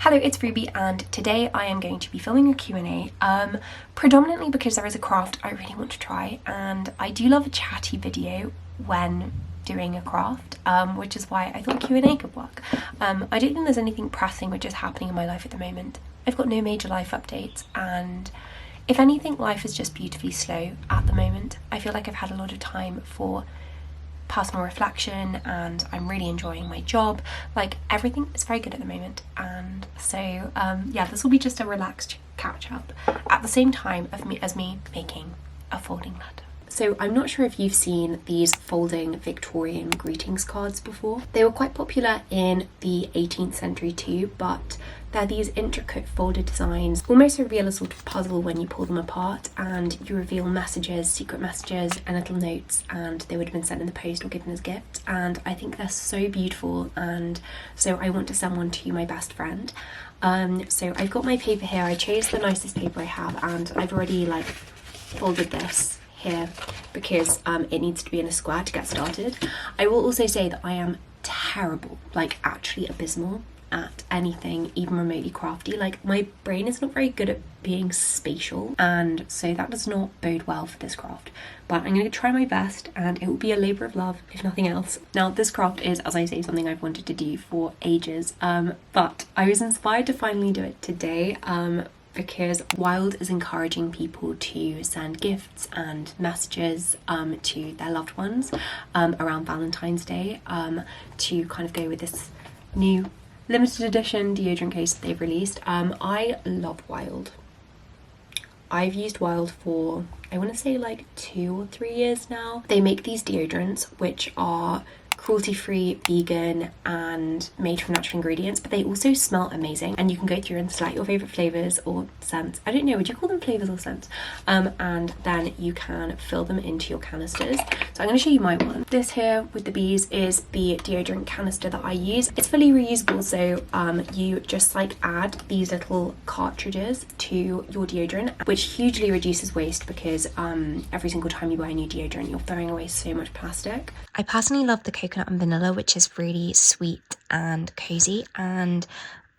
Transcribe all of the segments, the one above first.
Hello, it's Ruby, and today I am going to be filming a Q&A, predominantly because there is a craft I really want to try, and I do love a chatty video when doing a craft, which is why I thought Q&A could work. I don't think there's anything pressing which is happening in my life at the moment. I've got no major life updates, and if anything, life is just beautifully slow at the moment. I feel like I've had a lot of time for personal reflection, and I'm really enjoying my job. Like, everything is very good at the moment, and so yeah, this will be just a relaxed catch up at the same time as me making a folding letter. So I'm not sure if you've seen these folding Victorian greetings cards before. They were quite popular in the 18th century too, but they're these intricate folded designs, almost reveal a sort of puzzle when you pull them apart, and you reveal messages, secret messages and little notes, and they would have been sent in the post or given as gifts. And I think they're so beautiful, and so I want to send one to my best friend. So I've got my paper here. I chose the nicest paper I have, and I've already like folded this here because it needs to be in a square to get started. I will also say that I am terrible, like actually abysmal at anything even remotely crafty. Like, my brain is not very good at being spatial, and so that does not bode well for this craft, but I'm going to try my best, and it will be a labour of love if nothing else. Now, this craft is, as I say, something I've wanted to do for ages, but I was inspired to finally do it today, because Wild is encouraging people to send gifts and messages to their loved ones around Valentine's Day, to kind of go with this new limited edition deodorant case that they've released. I love Wild. I've used Wild for, I want to say, like 2 or 3 years now. They make these deodorants which are cruelty-free, vegan, and made from natural ingredients, but they also smell amazing, and you can go through and select your favorite flavors or scents. I don't know, would you call them flavors or scents? And then you can fill them into your canisters. So I'm going to show you my one. This here with the bees is the deodorant canister that I use. It's fully reusable, so you just like add these little cartridges to your deodorant, which hugely reduces waste, because every single time you buy a new deodorant you're throwing away so much plastic. I personally love the coconut and vanilla, which is really sweet and cozy, and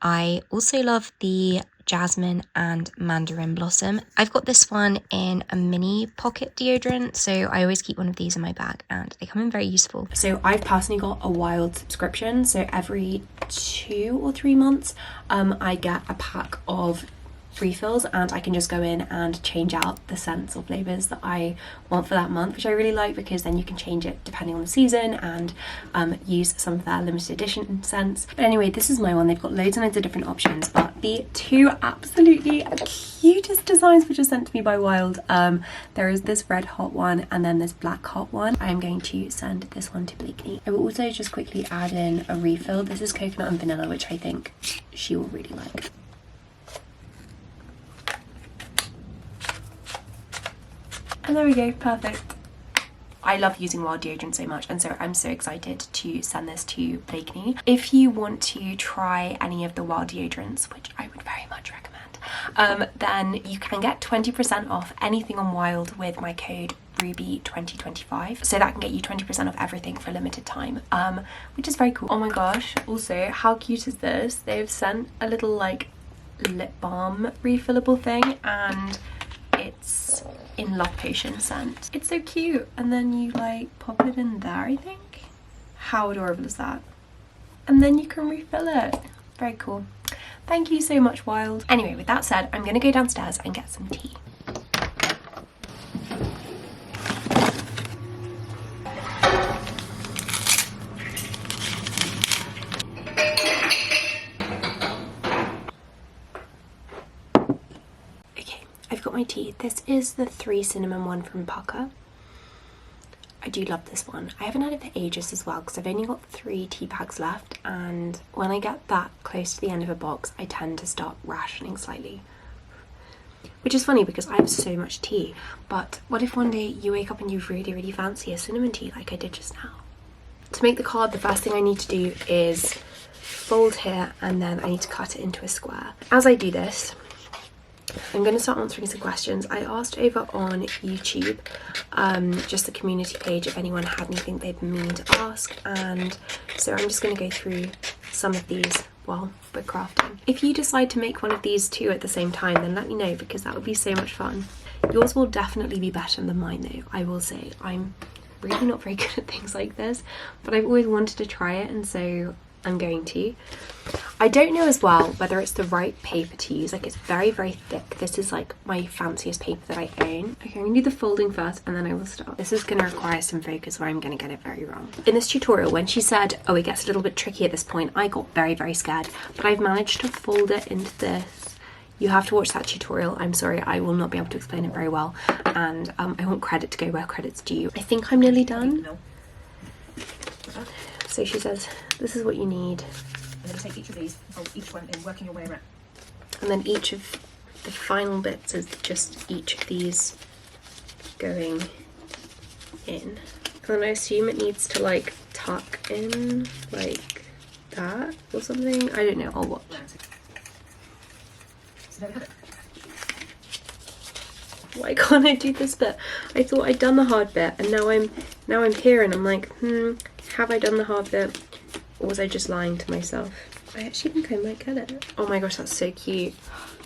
I also love the jasmine and mandarin blossom. I've got this one in a mini pocket deodorant, so I always keep one of these in my bag, and they come in very useful. So I've personally got a Wild subscription, so every 2 or 3 months I get a pack of refills, and I can just go in and change out the scents or flavors that I want for that month, which I really like, because then you can change it depending on the season and use some of their limited edition scents. But anyway, this is my one. They've got loads and loads of different options, but the 2 absolutely cutest designs which are sent to me by Wild, there is this red hot one and then this black hot one. I am going to send this one to Blakeney. I will also just quickly add in a refill. This is coconut and vanilla, which I think she will really like. And there we go, perfect. I love using Wild deodorant so much, and so I'm so excited to send this to Blakeney. If you want to try any of the Wild deodorants, which I would very much recommend, then you can get 20% off anything on Wild with my code Ruby2025. So that can get you 20% off everything for a limited time, which is very cool. Oh my gosh, also, how cute is this? They've sent a little like lip balm refillable thing, and it's in Love Potion scent. It's so cute, and then you like pop it in there, I think. How adorable is that? And then you can refill it. Very cool. Thank you so much, Wild. Anyway, with that said, I'm gonna go downstairs and get some tea. I've got my tea. This is the 3 cinnamon one from Pucker. I do love this one. I haven't had it for ages as well, because I've only got 3 tea bags left, and when I get that close to the end of a box I tend to start rationing slightly. Which is funny because I have so much tea, but what if one day you wake up and you really fancy a cinnamon tea like I did just now? To make the card, the first thing I need to do is fold here, and then I need to cut it into a square. As I do this, I'm going to start answering some questions. I asked over on YouTube, just the community page, if anyone had anything they'd mean to ask, and so I'm just going to go through some of these well, book crafting. If you decide to make one of these two at the same time, then let me know, because that would be so much fun. Yours will definitely be better than mine though, I will say. I'm really not very good at things like this, but I've always wanted to try it, and so I'm going to. I don't know as well whether it's the right paper to use. Like, it's very, very thick. This is like my fanciest paper that I own. Okay, I'm gonna do the folding first and then I will start. This is gonna require some focus or I'm gonna get it very wrong. In this tutorial, when she said, oh, it gets a little bit tricky at this point, I got very, very scared, but I've managed to fold it into this. You have to watch that tutorial. I'm sorry, I will not be able to explain it very well, and I want credit to go where credit's due. I think I'm nearly done. So she says, this is what you need. And then take each of these, fold each one in, working your way around. And then each of the final bits is just each of these going in. And then I assume it needs to like tuck in like that or something. I don't know, I'll watch. So there we have it. Why can't I do this bit? I thought I'd done the hard bit, and now I'm here and I'm like, have I done the hard bit? Or was I just lying to myself? I actually think I might get it. Oh my gosh, that's so cute.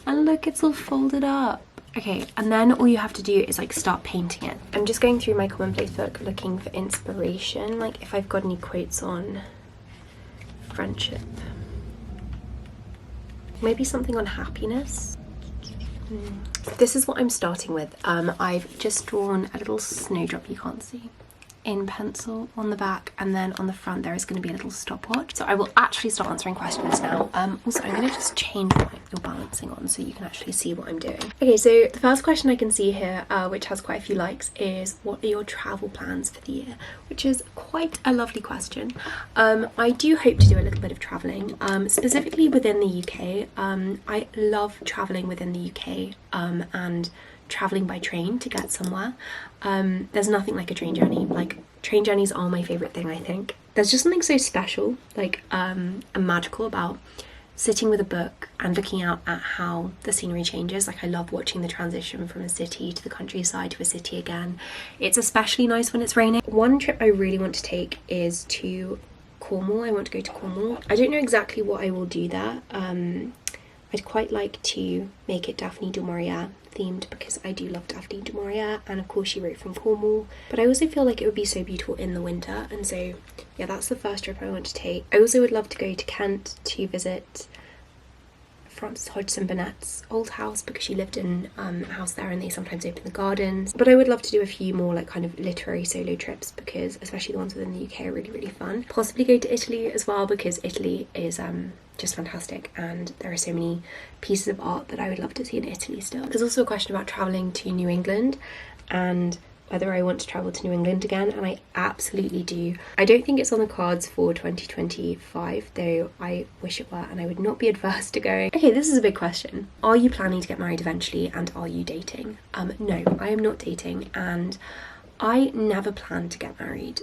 And look, it's all folded up. Okay, and then all you have to do is like start painting it. I'm just going through my commonplace book looking for inspiration, like if I've got any quotes on friendship. Maybe something on happiness. This is what I'm starting with. I've just drawn a little snowdrop, you can't see, in pencil on the back, and then on the front there is going to be a little stopwatch. So I will actually start answering questions now. Also, I'm going to just change what you're balancing on so you can actually see what I'm doing. Okay, so the first question I can see here, which has quite a few likes, is what are your travel plans for the year? Which is quite a lovely question. I do hope to do a little bit of travelling, specifically within the UK. I love travelling within the UK and traveling by train to get somewhere. There's nothing like a train journey. Like, train journeys are my favorite thing, I think. There's just something so special, like and magical about sitting with a book and looking out at how the scenery changes. Like, I love watching the transition from a city to the countryside to a city again. It's especially nice when it's raining. One trip I really want to take is to Cornwall. I want to go to Cornwall. I don't know exactly what I will do there. I'd quite like to make it Daphne du Maurier themed, because I do love Daphne du Maurier, and of course she wrote from Cornwall, but I also feel like it would be so beautiful in the winter, and so yeah, that's the first trip I want to take. I also would love to go to Kent to visit Frances Hodgson Burnett's old house, because she lived in a house there and they sometimes open the gardens. But I would love to do a few more like kind of literary solo trips, because especially the ones within the UK are really, really fun. Possibly go to Italy as well, because Italy is just fantastic, and there are so many pieces of art that I would love to see in Italy still. There's also a question about travelling to New England and whether I want to travel to New England again, and I absolutely do. I don't think it's on the cards for 2025, though I wish it were, and I would not be adverse to going. Okay, this is a big question. Are you planning to get married eventually, and are you dating? No, I am not dating, and I never plan to get married.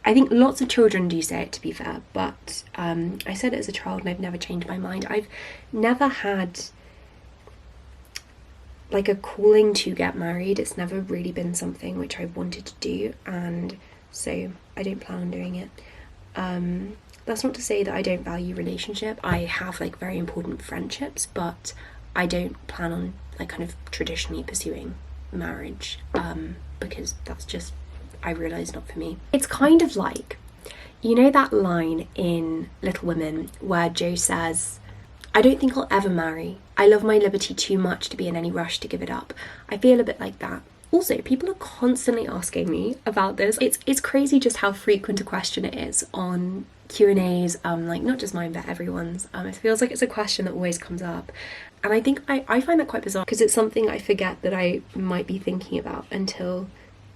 I think lots of children do say it, to be fair, but I said it as a child and I've never changed my mind. I've never had like a calling to get married. It's never really been something which I've wanted to do, and so I don't plan on doing it. That's not to say that I don't value relationship. I have like very important friendships, but I don't plan on like kind of traditionally pursuing marriage, because that's just, I realise, not for me. It's kind of like, you know that line in Little Women where Jo says, I don't think I'll ever marry. I love my liberty too much to be in any rush to give it up. I feel a bit like that. Also, people are constantly asking me about this. It's crazy just how frequent a question it is on Q&As, like not just mine but everyone's. It feels like it's a question that always comes up, and I think I find that quite bizarre, because it's something I forget that I might be thinking about until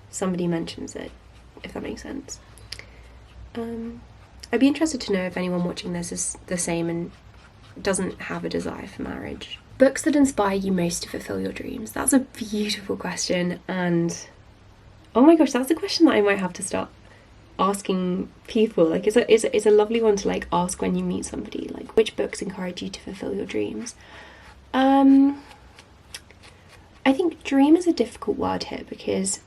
somebody mentions it, if that makes sense. I'd be interested to know if anyone watching this is the same and doesn't have a desire for marriage. Books that inspire you most to fulfill your dreams. That's a beautiful question, and oh my gosh, that's a question that I might have to start asking people. Like, it's a lovely one to like ask when you meet somebody, like, which books encourage you to fulfill your dreams? I think dream is a difficult word here, because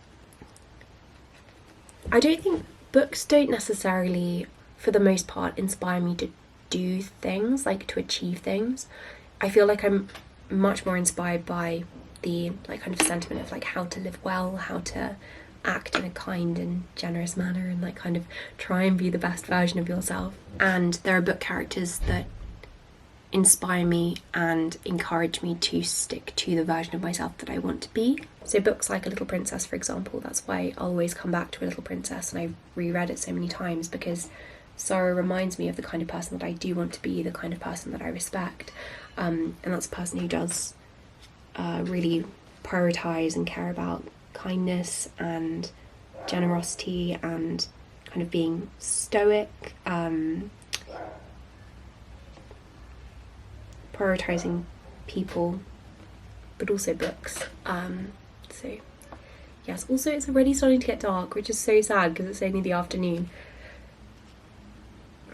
I don't think books don't necessarily, for the most part, inspire me to do things, like to achieve things. I feel like I'm much more inspired by the like kind of sentiment of like how to live well, how to act in a kind and generous manner, and like kind of try and be the best version of yourself. And there are book characters that inspire me and encourage me to stick to the version of myself that I want to be. So books like A Little Princess, for example, that's why I'll always come back to A Little Princess, and I've reread it so many times because Sarah reminds me of the kind of person that I do want to be, the kind of person that I respect, and that's a person who does really prioritise and care about kindness and generosity and kind of being stoic, prioritising people, but also books. So yes, also it's already starting to get dark, which is so sad because it's only the afternoon.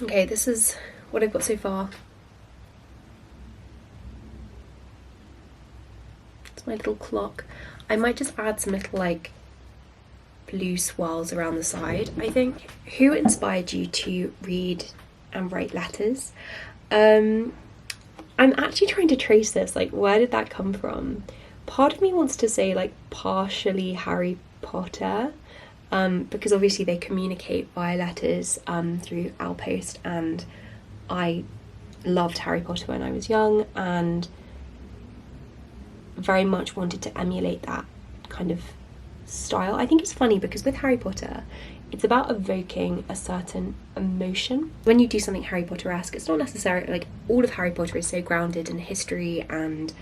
Okay, this is what I've got so far. It's my little clock. I might just add some little like blue swirls around the side, I think. Who inspired you to read and write letters? I'm actually trying to trace this, like where did that come from? Part of me wants to say like partially Harry Potter, because obviously they communicate via letters through Outpost, and I loved Harry Potter when I was young and very much wanted to emulate that kind of style. I think it's funny because with Harry Potter, it's about evoking a certain emotion. When you do something Harry Potter-esque, it's not necessarily like all of Harry Potter is so grounded in history, and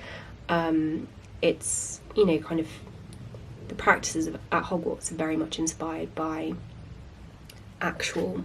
it's, you know, kind of the practices at Hogwarts are very much inspired by actual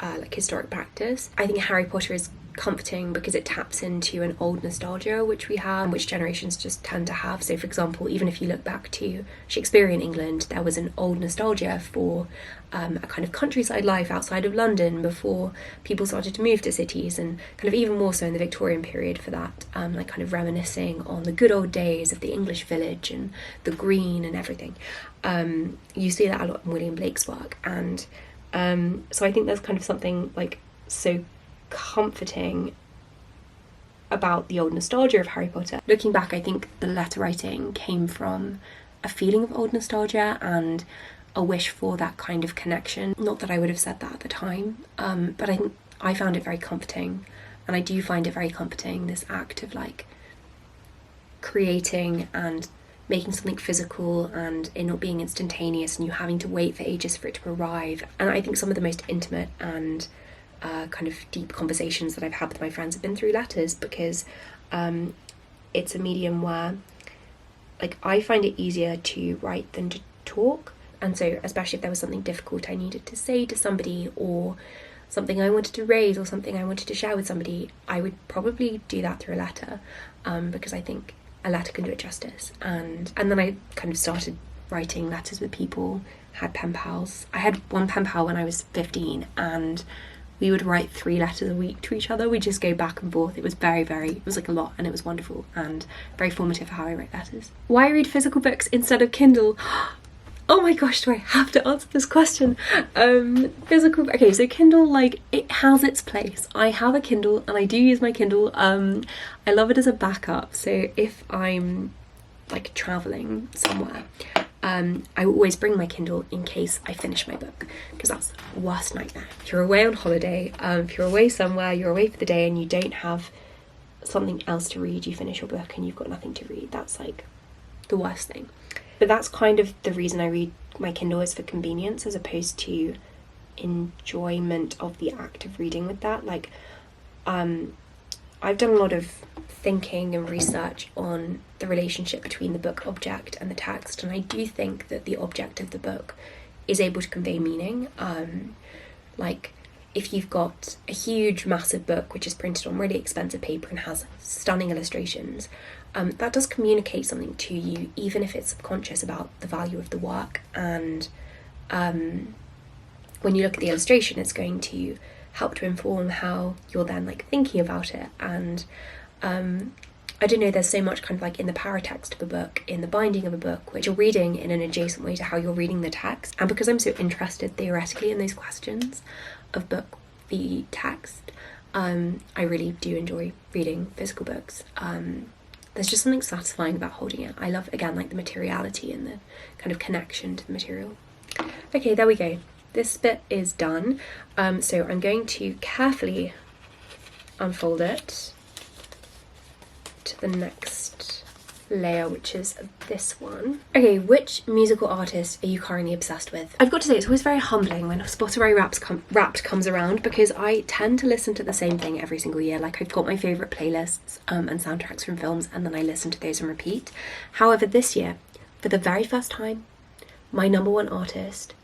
like historic practice. I think Harry Potter is comforting because it taps into an old nostalgia which we have, which generations just tend to have. So for example, even if you look back to Shakespearean England, there was an old nostalgia for a kind of countryside life outside of London before people started to move to cities, and kind of even more so in the Victorian period for that, like kind of reminiscing on the good old days of the English village and the green and everything. You see that a lot in William Blake's work, and so I think there's kind of something like so comforting about the old nostalgia of Harry Potter. Looking back, I think the letter writing came from a feeling of old nostalgia and a wish for that kind of connection. Not that I would have said that at the time, but I found it very comforting, and I do find it very comforting, this act of like creating and making something physical and it not being instantaneous and you having to wait for ages for it to arrive. And I think some of the most intimate and kind of deep conversations that I've had with my friends have been through letters, because it's a medium where like I find it easier to write than to talk. And so especially if there was something difficult I needed to say to somebody, or something I wanted to raise, or something I wanted to share with somebody, I would probably do that through a letter, because I think a letter can do it justice. And then I kind of started writing letters with people, had pen pals. I had one pen pal when I was 15, and we would write 3 letters a week to each other. We'd just go back and forth. It was it was like a lot, and it was wonderful and very formative for how I write letters. Why read physical books instead of Kindle? Oh my gosh, do I have to answer this question? Okay, so Kindle, like, it has its place. I have a Kindle and I do use my Kindle. I love it as a backup. So if I'm like traveling somewhere, I will always bring my Kindle in case I finish my book, because that's the worst nightmare. If you're away on holiday, if you're away somewhere, you're away for the day and you don't have something else to read, you finish your book and you've got nothing to read, that's like the worst thing. But that's kind of the reason I read my Kindle, is for convenience as opposed to enjoyment of the act of reading with that. Like, I've done a lot of thinking and research on the relationship between the book object and the text, and I do think that the object of the book is able to convey meaning. Like, if you've got a huge massive book which is printed on really expensive paper and has stunning illustrations, that does communicate something to you, even if it's subconscious, about the value of the work. And when you look at the illustration, it's going to help to inform how you're then like thinking about it. And I don't know, there's so much kind of like in the paratext of a book, in the binding of a book, which you're reading in an adjacent way to how you're reading the text. And because I'm so interested theoretically in those questions of book v text, I really do enjoy reading physical books. There's just something satisfying about holding it. I love, again, like the materiality and the kind of connection to the material. Okay, there we go. This bit is done. So I'm going to carefully unfold it to the next layer, which is this one. Okay, which musical artist are you currently obsessed with? I've got to say, it's always very humbling when Spotify Wrapped comes around, because I tend to listen to the same thing every single year. Like, I've got my favourite playlists and soundtracks from films, and then I listen to those and repeat. However, this year, for the very first time, my number one artist...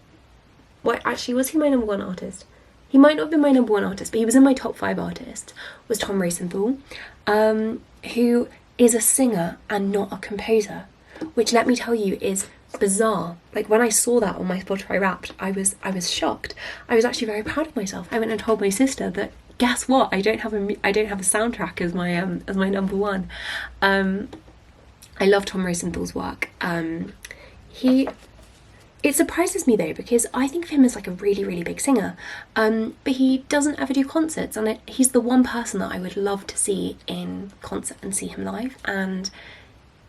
Well, actually, was he my number one artist? He might not have been my number one artist, but he was in my top 5 artists, was Tom Rosenthal, who is a singer and not a composer, which, let me tell you, is bizarre. Like, when I saw that on my Spotify Wrapped, I was shocked. I was actually very proud of myself. I went and told my sister that, guess what? I don't have a soundtrack as my number one. I love Tom Rosenthal's work. It surprises me though, because I think of him as like a really, really big singer, but he doesn't ever do concerts, and he's the one person that I would love to see in concert and see him live, and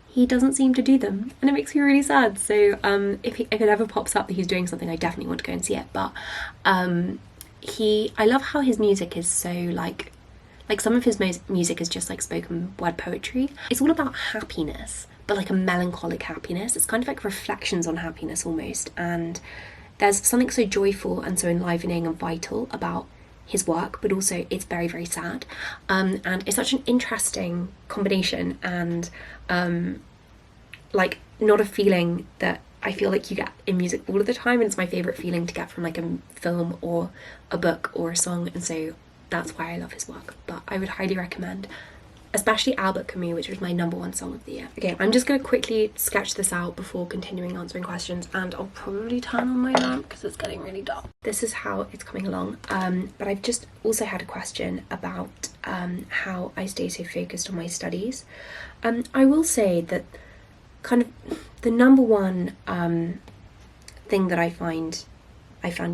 he doesn't seem to do them, and it makes me really sad. So if it ever pops up that he's doing something, I definitely want to go and see it. But I love how his music is so like some of his music is just like spoken word poetry. It's all about happiness, but like a melancholic happiness. It's kind of like reflections on happiness almost, and there's something so joyful and so enlivening and vital about his work, but also it's very, very sad, and it's such an interesting combination, and like not a feeling that I feel like you get in music all of the time, and it's my favourite feeling to get from like a film or a book or a song, and so that's why I love his work. But I would highly recommend especially Albert Camus, which was my number one song of the year. Okay, I'm just going to quickly sketch this out before continuing answering questions, and I'll probably turn on my lamp because it's getting really dark. This is how it's coming along, but I've just also had a question about how I stay so focused on my studies. I will say that kind of the number one thing that I found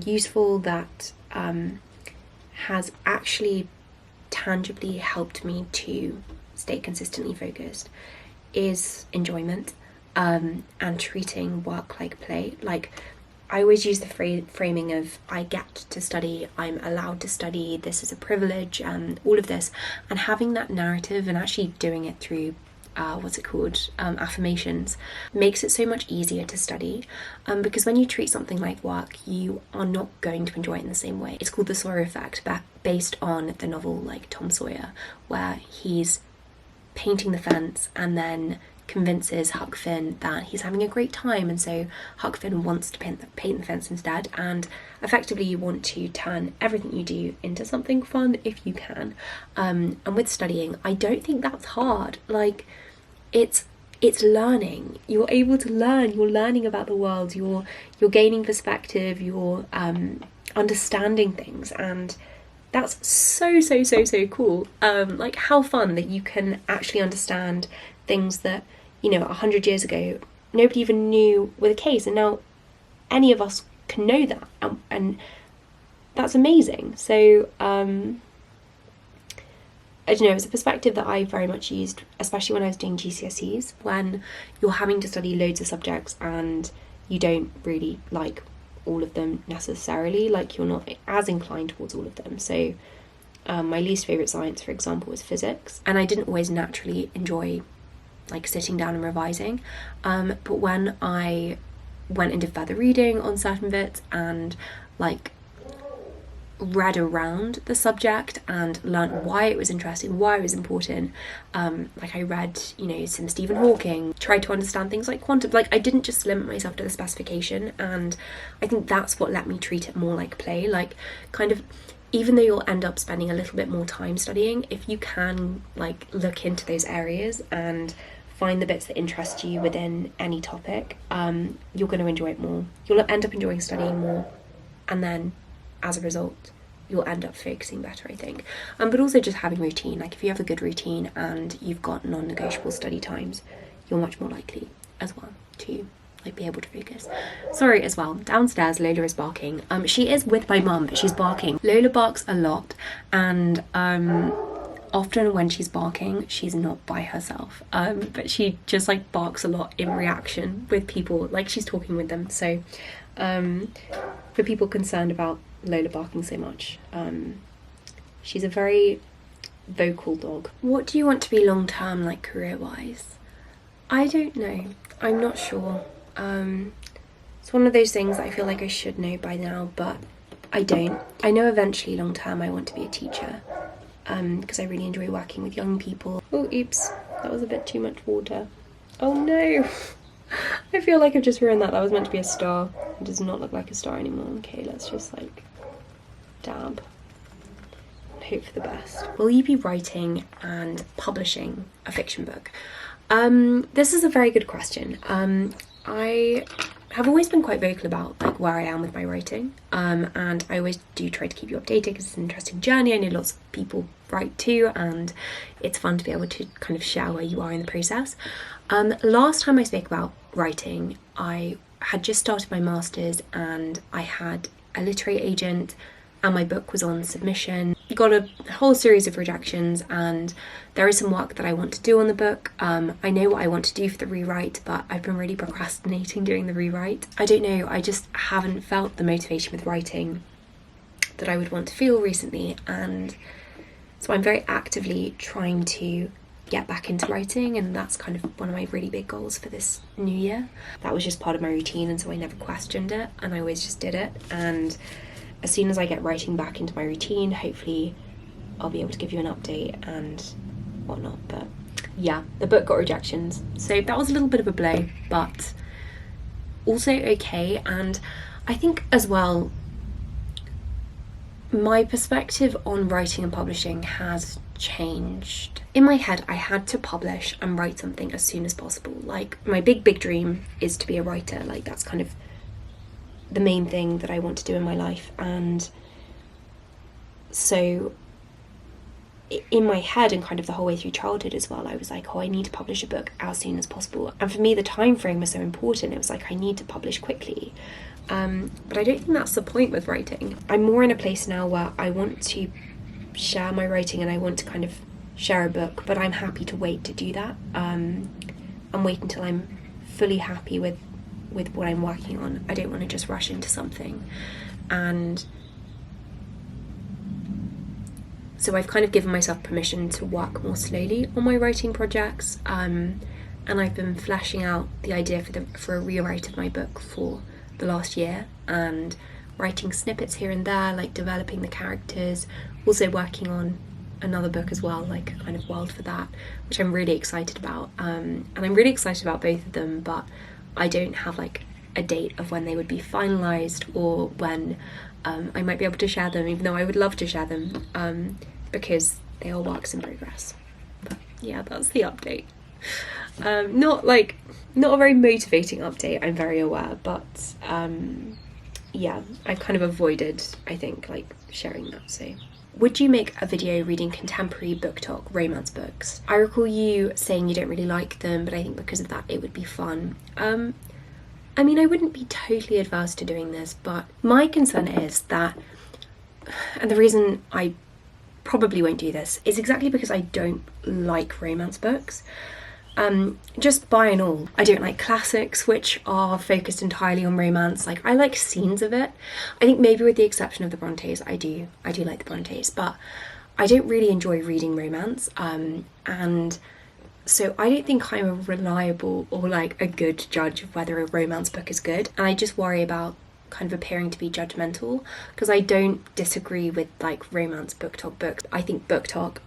useful, that has actually tangibly helped me to stay consistently focused, is enjoyment, and treating work like play. Like, I always use the framing of I get to study, I'm allowed to study, this is a privilege, and all of this, and having that narrative and actually doing it through affirmations, makes it so much easier to study, because when you treat something like work, you are not going to enjoy it in the same way. It's called the Sawyer effect, based on the novel like Tom Sawyer, where he's painting the fence and then convinces Huck Finn that he's having a great time, and so Huck Finn wants to paint the fence instead, and effectively you want to turn everything you do into something fun if you can. And with studying, I don't think that's hard. Like, it's learning. You're able to learn. You're learning about the world. You're gaining perspective. You're understanding things, and that's so cool. Like, how fun that you can actually understand things that, 100 years ago nobody even knew were the case, and now any of us can know that, and that's amazing. So I don't know, it's a perspective that I very much used, especially when I was doing GCSEs, when you're having to study loads of subjects and you don't really like all of them necessarily, like you're not as inclined towards all of them. So my least favourite science, for example, was physics, and I didn't always naturally enjoy like sitting down and revising, but when I went into further reading on certain bits and like read around the subject and learned why it was interesting, why it was important, like I read some Stephen Hawking, tried to understand things like quantum, like I didn't just limit myself to the specification, and I think that's what let me treat it more like play. Like, kind of, even though you'll end up spending a little bit more time studying, if you can like look into those areas and find the bits that interest you within any topic, you're going to enjoy it more. You'll end up enjoying studying more, and then as a result you'll end up focusing better, I think. But also just having routine. Like, if you have a good routine and you've got non-negotiable study times, you're much more likely as well to like be able to focus. Sorry as well, downstairs Lola is barking. She is with my mum, but she's barking. Lola barks a lot, and often when she's barking, she's not by herself, but she just like barks a lot in reaction with people, like she's talking with them. So for people concerned about Lola barking so much, she's a very vocal dog. What do you want to be long term, like career wise? I don't know. I'm not sure. It's one of those things that I feel like I should know by now, but I don't. I know eventually long term I want to be a teacher, because I really enjoy working with young people. Oh, oops, that was a bit too much water. Oh no, I feel like I've just ruined that. That was meant to be a star. It does not look like a star anymore. Okay, let's just like dab and hope for the best. Will you be writing and publishing a fiction book? This is a very good question. I have always been quite vocal about like where I am with my writing, and I always do try to keep you updated because it's an interesting journey. I know lots of people write too, and it's fun to be able to kind of share where you are in the process. Last time I spoke about writing, I had just started my master's and I had a literary agent and my book was on submission. Got a whole series of rejections, and there is some work that I want to do on the book. I know what I want to do for the rewrite, but I've been really procrastinating doing the rewrite. I don't know, I just haven't felt the motivation with writing that I would want to feel recently, and so I'm very actively trying to get back into writing, and that's kind of one of my really big goals for this new year. That was just part of my routine, and so I never questioned it, and I always just did it. And as soon as I get writing back into my routine, hopefully I'll be able to give you an update and whatnot. But yeah, the book got rejections, so that was a little bit of a blow, but also okay. And I think as well, my perspective on writing and publishing has changed. In my head, I had to publish and write something as soon as possible. Like, my big dream is to be a writer. Like, that's kind of the main thing that I want to do in my life. And so in my head, and kind of the whole way through childhood as well, I was like, oh, I need to publish a book as soon as possible. And for me, the time frame was so important. It was like, I need to publish quickly. But I don't think that's the point with writing. I'm more in a place now where I want to share my writing and I want to kind of share a book, but I'm happy to wait to do that, and wait until I'm fully happy with what I'm working on. I don't want to just rush into something. And so I've kind of given myself permission to work more slowly on my writing projects, and I've been fleshing out the idea for a rewrite of my book for the last year, and writing snippets here and there, like developing the characters, also working on another book as well, like a kind of world for that, which I'm really excited about. And I'm really excited about both of them, but I don't have like a date of when they would be finalised or when I might be able to share them, even though I would love to share them, because they are works in progress. But yeah, that's the update. Not a very motivating update, I'm very aware, but yeah, I've kind of avoided, I think, like sharing that. So, would you make a video reading contemporary booktok romance books? I recall you saying you don't really like them, but I think because of that it would be fun. I mean, I wouldn't be totally adverse to doing this, but my concern is that, and the reason I probably won't do this is exactly because I don't like romance books. Just by and all, I don't like classics which are focused entirely on romance. Like, I like scenes of it. I think maybe with the exception of the Brontes, I do like the Brontes, but I don't really enjoy reading romance, and so I don't think I'm a reliable or like a good judge of whether a romance book is good, and I just worry about kind of appearing to be judgmental, because I don't disagree with like romance booktok books. I think booktok,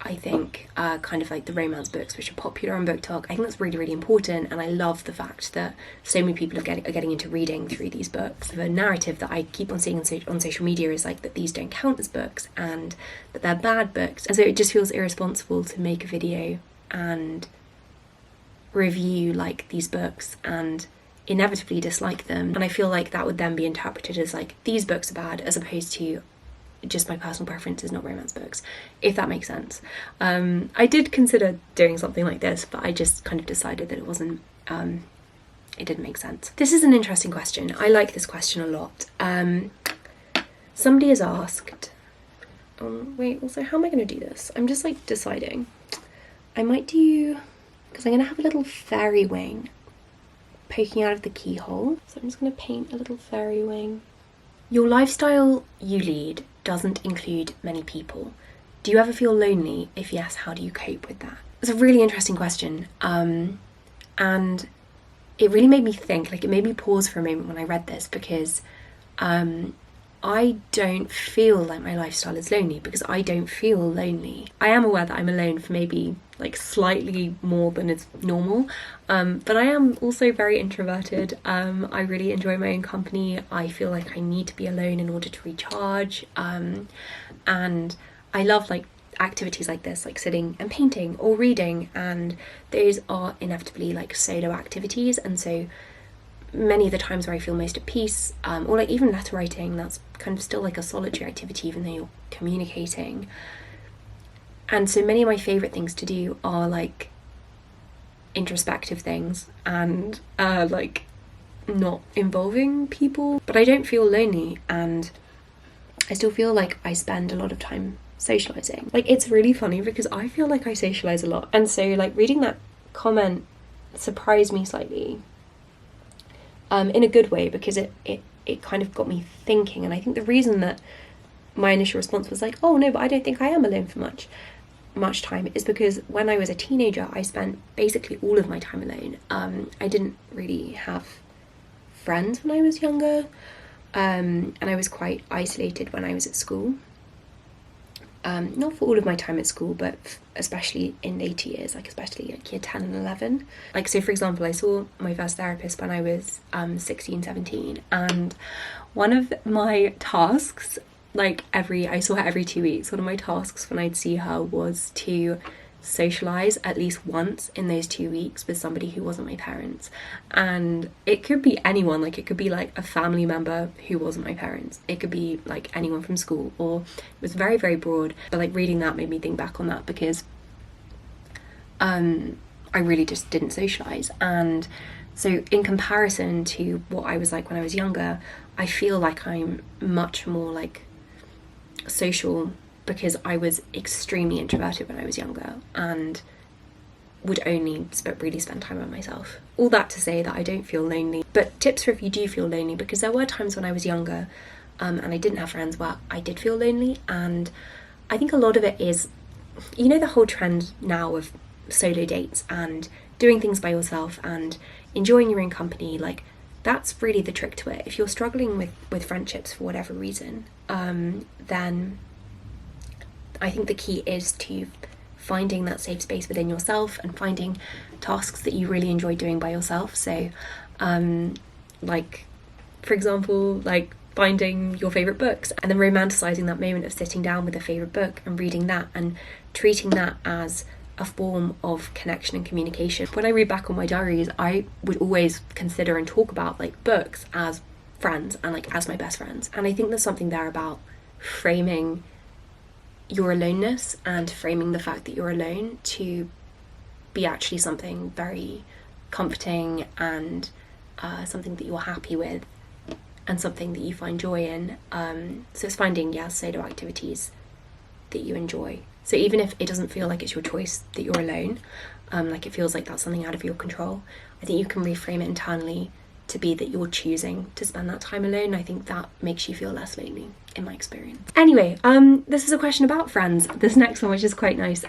kind of like the romance books which are popular on booktok, I think that's really, really important, and I love the fact that so many people are getting into reading through these books. The narrative that I keep on seeing on social media is like that these don't count as books and that they're bad books, and so it just feels irresponsible to make a video and review like these books and inevitably dislike them, and I feel like that would then be interpreted as like these books are bad, as opposed to just my personal preference is not romance books, if that makes sense. I did consider doing something like this, but I just kind of decided that it wasn't it didn't make sense. This is an interesting question. I like this question a lot. Somebody has asked, wait, also, how am I going to do this? I'm just like deciding. I might do, because I'm going to have a little fairy wing poking out of the keyhole. So I'm just going to paint a little fairy wing. Your lifestyle you lead doesn't include many people. Do you ever feel lonely? If yes, how do you cope with that? It's a really interesting question. And it really made me think, like it made me pause for a moment when I read this, because I don't feel like my lifestyle is lonely, because I don't feel lonely. I am aware that I'm alone for maybe like slightly more than is normal, but I am also very introverted. I really enjoy my own company. I feel like I need to be alone in order to recharge, and I love like activities like this, like sitting and painting or reading, and those are inevitably like solo activities. And so many of the times where I feel most at peace, or like even letter writing, that's kind of still like a solitary activity even though you're communicating. And so many of my favourite things to do are like introspective things and like not involving people. But I don't feel lonely, and I still feel like I spend a lot of time socialising. Like it's really funny because I feel like I socialise a lot, and so like reading that comment surprised me slightly, in a good way, because it kind of got me thinking. And I think the reason that my initial response was like, oh no, but I don't think I am alone for much time, is because when I was a teenager I spent basically all of my time alone. I didn't really have friends when I was younger, and I was quite isolated when I was at school. Not for all of my time at school, but especially in later years, like especially like year 10 and 11. Like, so for example, I saw my first therapist when I was 16, 17, and one of my tasks, like I saw her every 2 weeks. One of my tasks when I'd see her was to socialise at least once in those 2 weeks with somebody who wasn't my parents. And it could be anyone, like it could be like a family member who wasn't my parents, it could be like anyone from school, or it was very, very broad. But like reading that made me think back on that, because I really just didn't socialise. And so in comparison to what I was like when I was younger, I feel like I'm much more like social, because I was extremely introverted when I was younger and would only really spend time by myself. All that to say that I don't feel lonely. But tips for if you do feel lonely, because there were times when I was younger and I didn't have friends where I did feel lonely. And I think a lot of it is, you know, the whole trend now of solo dates and doing things by yourself and enjoying your own company. Like, that's really the trick to it. If you're struggling with friendships for whatever reason, then I think the key is to finding that safe space within yourself and finding tasks that you really enjoy doing by yourself. So like, for example, like finding your favourite books and then romanticising that moment of sitting down with a favourite book and reading that and treating that as a form of connection and communication. When I read back on my diaries, I would always consider and talk about like books as friends and like as my best friends. And I think there's something there about framing your aloneness and framing the fact that you're alone to be actually something very comforting and something that you're happy with and something that you find joy in. So it's finding, solo activities that you enjoy. So even if it doesn't feel like it's your choice that you're alone, like it feels like that's something out of your control, I think you can reframe it internally to be that you're choosing to spend that time alone. I think that makes you feel less lonely, in my experience. Anyway, this is a question about friends, this next one, which is quite nice.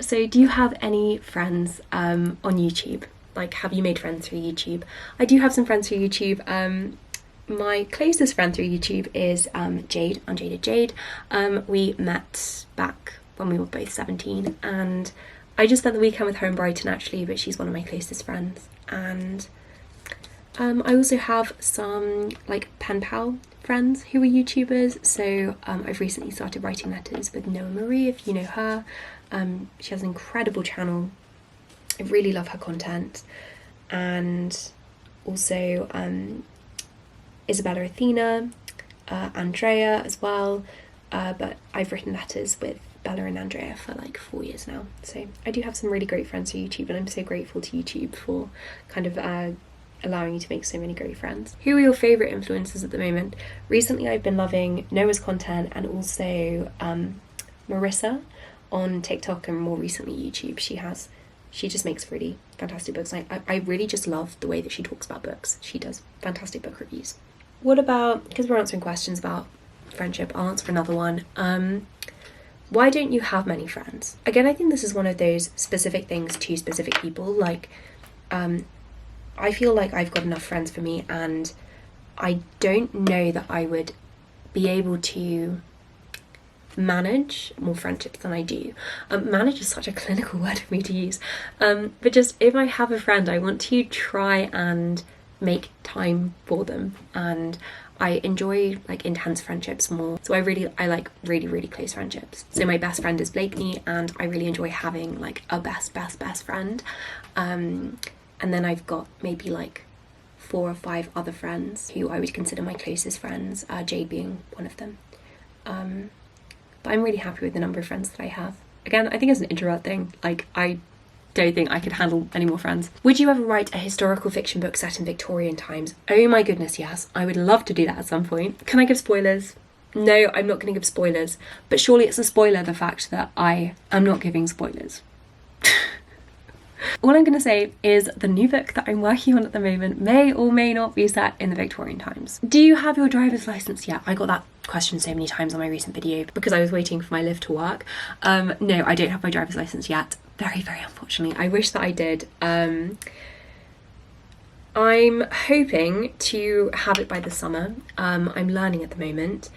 So do you have any friends on YouTube? Like, have you made friends through YouTube? I do have some friends through YouTube. My closest friend through YouTube is Jade, Unjaded Jade. We met back when we were both 17, and I just spent the weekend with her in Brighton actually, but she's one of my closest friends. And I also have some like pen pal friends who are YouTubers. So I've recently started writing letters with Noah Marie, if you know her. She has an incredible channel. I really love her content. And also Isabella Athena, Andrea as well. But I've written letters with Bella and Andrea for like 4 years now. So I do have some really great friends through YouTube, and I'm so grateful to YouTube for kind of allowing you to make so many great friends. Who are your favourite influencers at the moment? Recently I've been loving Noah's content and also Marissa on TikTok and more recently YouTube. She just makes really fantastic books. I really just love the way that she talks about books. She does fantastic book reviews. What about, because we're answering questions about friendship, I'll answer another one. Why don't you have many friends? Again, I think this is one of those specific things to specific people. Like, I feel like I've got enough friends for me, and I don't know that I would be able to manage more friendships than I do. Manage is such a clinical word for me to use. But just if I have a friend, I want to try and make time for them, and I enjoy like intense friendships more. So I like really close friendships. So my best friend is Blakeney, and I really enjoy having like a best friend. And then I've got maybe like 4 or 5 other friends who I would consider my closest friends, Jade being one of them. But I'm really happy with the number of friends that I have. Again, I think it's an introvert thing. Like, I don't think I could handle any more friends. Would you ever write a historical fiction book set in Victorian times? Oh my goodness, yes. I would love to do that at some point. Can I give spoilers? No, I'm not going to give spoilers. But surely it's a spoiler, the fact that I am not giving spoilers. All I'm going to say is the new book that I'm working on at the moment may or may not be set in the Victorian times. Do you have your driver's license yet? I got that question so many times on my recent video because I was waiting for my lift to work. No, I don't have my driver's license yet. Very unfortunately. I wish that I did. I'm hoping to have it by the summer. I'm learning at the moment,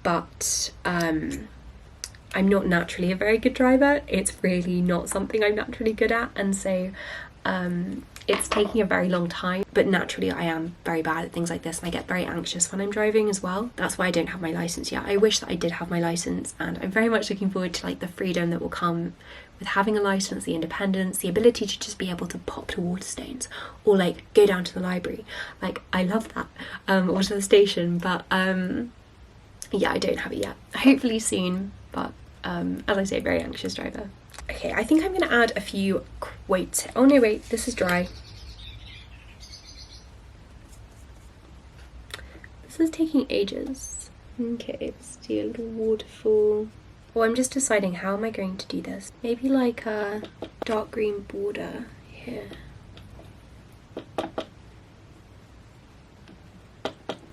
but I'm not naturally a very good driver. It's really not something I'm naturally good at, and so it's taking a very long time. But naturally I am very bad at things like this, and I get very anxious when I'm driving as well. That's why I don't have my license yet. I wish that I did have my license, and I'm very much looking forward to like the freedom that will come with having a license, the independence, the ability to just be able to pop to Waterstones or like go down to the library. Like, I love that, or to the station, but yeah, I don't have it yet. Hopefully soon, but as I say, very anxious driver. Okay, I think I'm going to add a few quotes. Oh no, wait, this is dry. This is taking ages. Okay, let's do a little waterfall. Well, I'm just deciding how am I going to do this. Maybe like a dark green border here.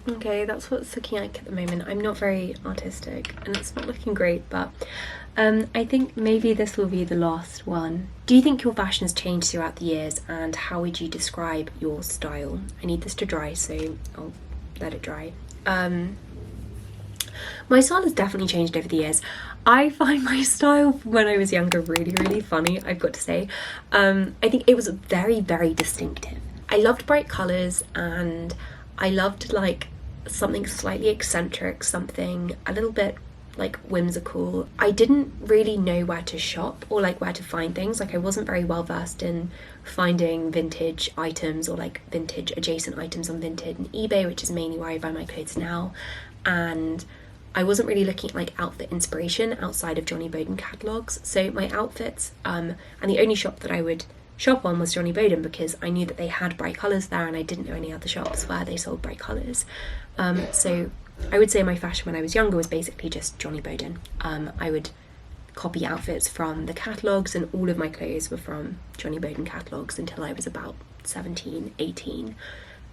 Okay, that's what it's looking like at the moment. I'm not very artistic and it's not looking great, but I think maybe this will be the last one. Do you think your fashion has changed throughout the years, and how would you describe your style? I need this to dry, so I'll let it dry. My style has definitely changed over the years. I find my style from when I was younger really funny, I've got to say. I think it was very distinctive. I loved bright colours, and I loved like something slightly eccentric, something a little bit like whimsical. I didn't really know where to shop or like where to find things. Like, I wasn't very well versed in finding vintage items or like vintage adjacent items on Vinted and eBay, which is mainly where I buy my clothes now. And I wasn't really looking at like outfit inspiration outside of Johnny Bowden catalogues. So my outfits, and the only shop that I would shop on was Johnny Bowden, because I knew that they had bright colours there and I didn't know any other shops where they sold bright colours. So I would say my fashion when I was younger was basically just Johnny Bowden. I would copy outfits from the catalogues, and all of my clothes were from Johnny Bowden catalogues until I was about 17, 18.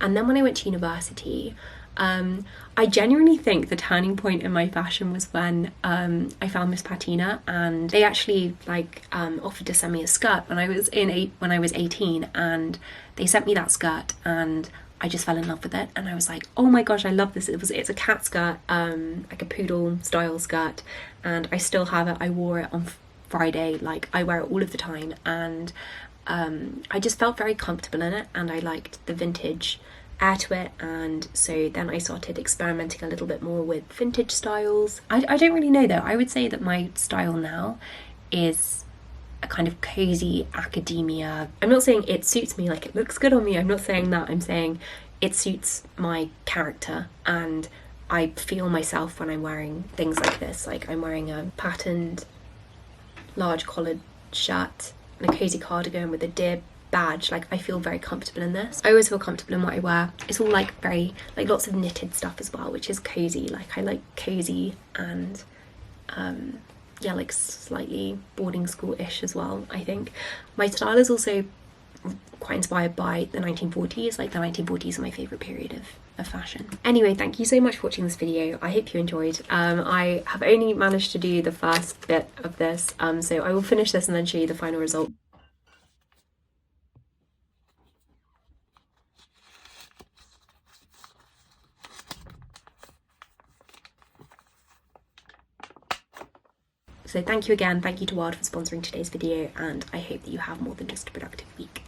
And then when I went to university, I genuinely think the turning point in my fashion was when I found Miss Patina, and they actually like offered to send me a skirt when I was 18, and they sent me that skirt and I just fell in love with it, and I was like, oh my gosh, I love this. It's a cat skirt, like a poodle style skirt, and I still have it. I wore it on Friday, like I wear it all of the time, and I just felt very comfortable in it, and I liked the vintage air to it. And so then I started experimenting a little bit more with vintage styles. I don't really know though. I would say that my style now is a kind of cozy academia. I'm not saying it suits me, like it looks good on me, I'm not saying that. I'm saying it suits my character, and I feel myself when I'm wearing things like this. Like, I'm wearing a patterned large collared shirt and a cozy cardigan with a deer badge. Like, I feel very comfortable in this. I always feel comfortable in what I wear. It's all like very, like, lots of knitted stuff as well, which is cozy. Like, I like cozy and yeah, like slightly boarding school-ish as well. I think my style is also quite inspired by the 1940s. Like, the 1940s are my favourite period of fashion. Anyway, thank you so much for watching this video. I hope you enjoyed. I have only managed to do the first bit of this, so I will finish this and then show you the final result. So thank you again, thank you to Wild for sponsoring today's video, and I hope that you have more than just a productive week.